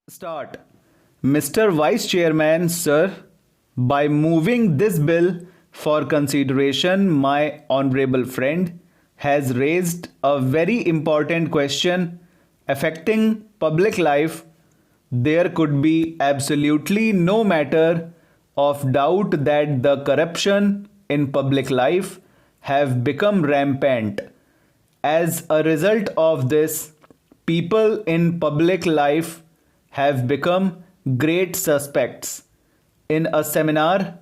Start. Mr. Vice Chairman, sir, by moving this bill for consideration, my honorable friend has raised a very important question affecting public life. There could be absolutely no matter of doubt that the corruption in public life have become rampant. As a result of this, people in public life have become great suspects. In a seminar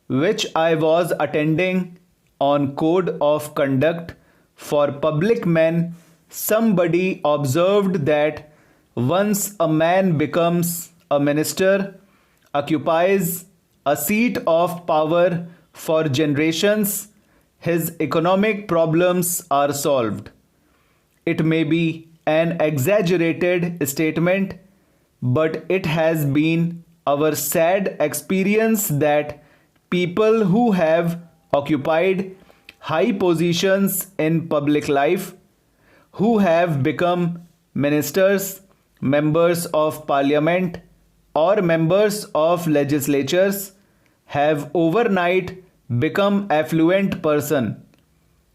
which I was attending on code of conduct for public men, somebody observed that once a man becomes a minister, occupies a seat of power for generations, his economic problems are solved. It may be an exaggerated statement, but it has been our sad experience that people who have occupied high positions in public life, who have become ministers, members of parliament, or members of legislatures, have overnight become affluent person.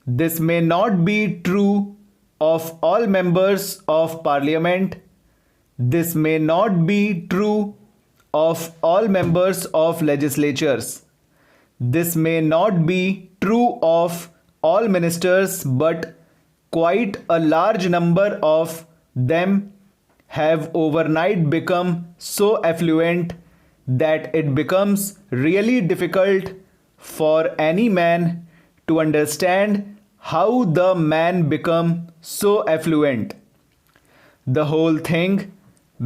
This may not be true of all members of parliament. This may not be true of all members of legislatures. This may not be true of all ministers, but quite a large number of them have overnight become so affluent that it becomes really difficult for any man to understand how the man become so affluent. The whole thing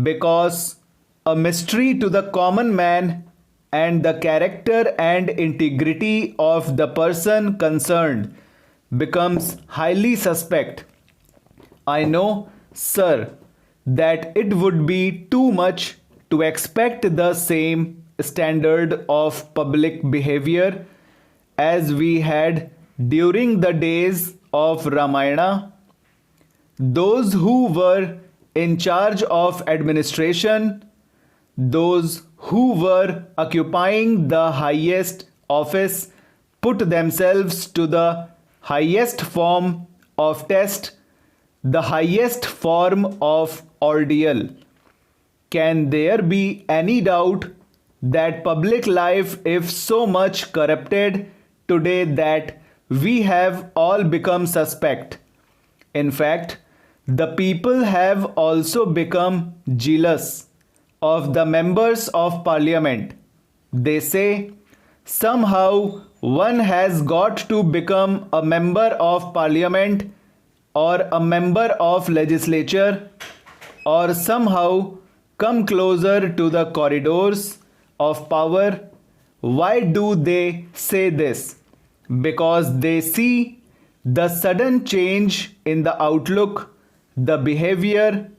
because a mystery to the common man, and the character and integrity of the person concerned becomes highly suspect. I know, sir, that it would be too much to expect the same standard of public behavior as we had during the days of Ramayana. Those who were in charge of administration, those who were occupying the highest office, put themselves to the highest form of test, the highest form of ordeal. Can there be any doubt that public life is so much corrupted today that we have all become suspect? In fact, the people have also become jealous of the members of parliament. They say, somehow one has got to become a member of parliament or a member of legislature, or somehow come closer to the corridors of power. Why do they say this? Because they see the sudden change in the outlook, the behavior,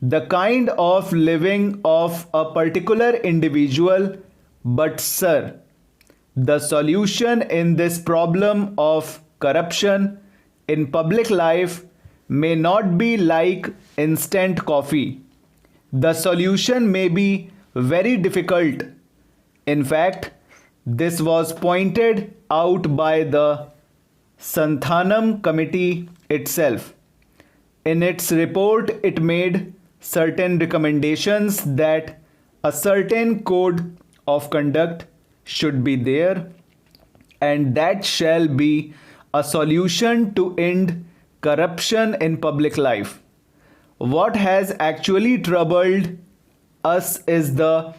the kind of living of a particular individual. But sir, the solution in this problem of corruption in public life may not be like instant coffee. The solution may be very difficult. In fact, this was pointed out by the Santhanam committee itself. In its report, it made certain recommendations that a certain code of conduct should be there, and that shall be a solution to end corruption in public life. What has actually troubled us is the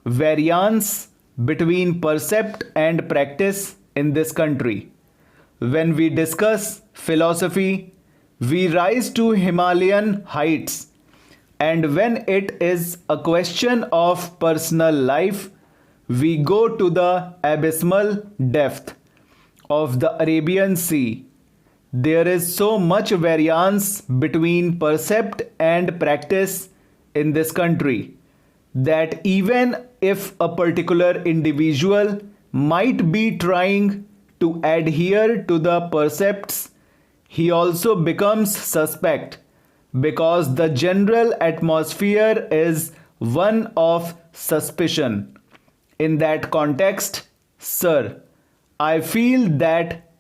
variance between percept and practice in this country. When we discuss philosophy, we rise to Himalayan heights, and when it is a question of personal life, we go to the abysmal depth of the Arabian Sea. There is so much variance between percept and practice in this country that even if a particular individual might be trying to adhere to the precepts, he also becomes suspect because the general atmosphere is one of suspicion. In that context, sir, I feel that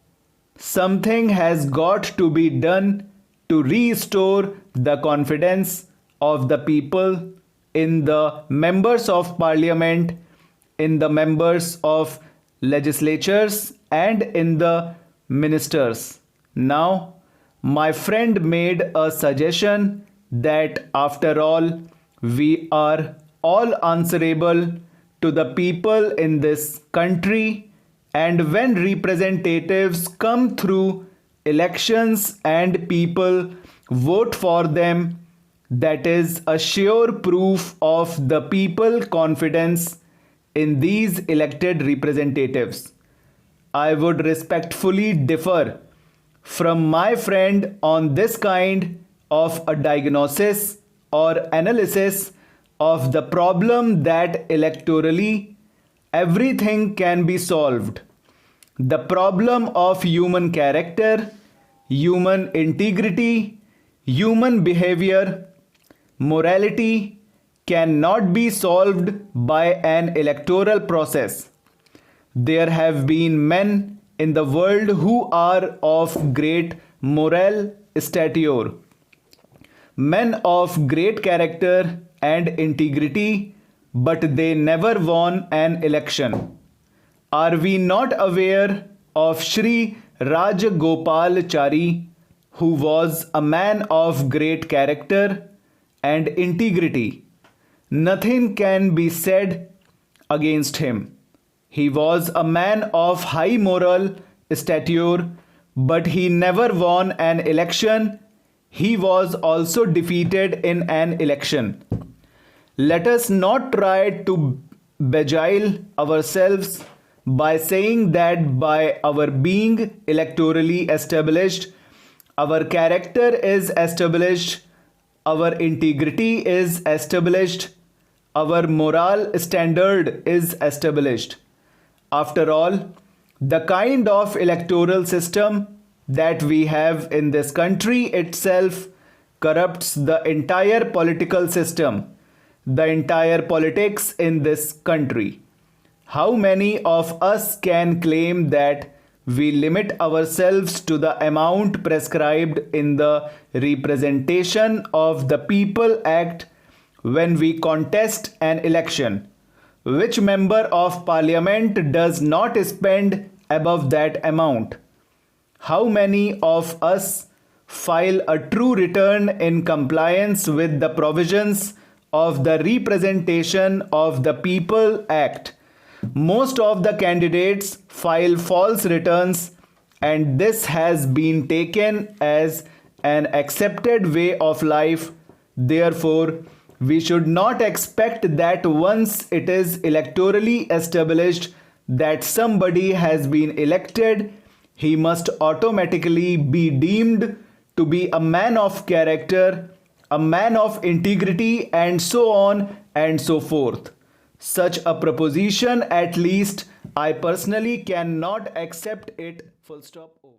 something has got to be done to restore the confidence of the people in the members of parliament, in the members of legislatures, and in the ministers. Now, my friend made a suggestion that after all, we are all answerable to the people in this country, and when representatives come through elections and people vote for them, that is a sure proof of the people confidence in these elected representatives. I would respectfully differ from my friend on this kind of a diagnosis or analysis of the problem that electorally everything can be solved. The problem of human character, human integrity, human behavior, morality cannot be solved by an electoral process. There have been men in the world who are of great moral stature, men of great character and integrity, but they never won an election. Are we not aware of Shri Rajagopalachari, who was a man of great character and integrity? Nothing can be said against him. He was a man of high moral stature, but he never won an election. He was also defeated in an election. Let us not try to beguile ourselves by saying that by our being electorally established, our character is established, our integrity is established, our moral standard is established. After all, the kind of electoral system that we have in this country itself corrupts the entire political system, the entire politics in this country. How many of us can claim that we limit ourselves to the amount prescribed in the Representation of the People Act when we contest an election? Which member of parliament does not spend above that amount? How many of us file a true return in compliance with the provisions of the Representation of the People Act? Most of the candidates file false returns, and this has been taken as an accepted way of life. Therefore, we should not expect that once it is electorally established that somebody has been elected, he must automatically be deemed to be a man of character, a man of integrity, and so on and so forth. Such a proposition, at least I personally cannot accept it. Full stop. Over.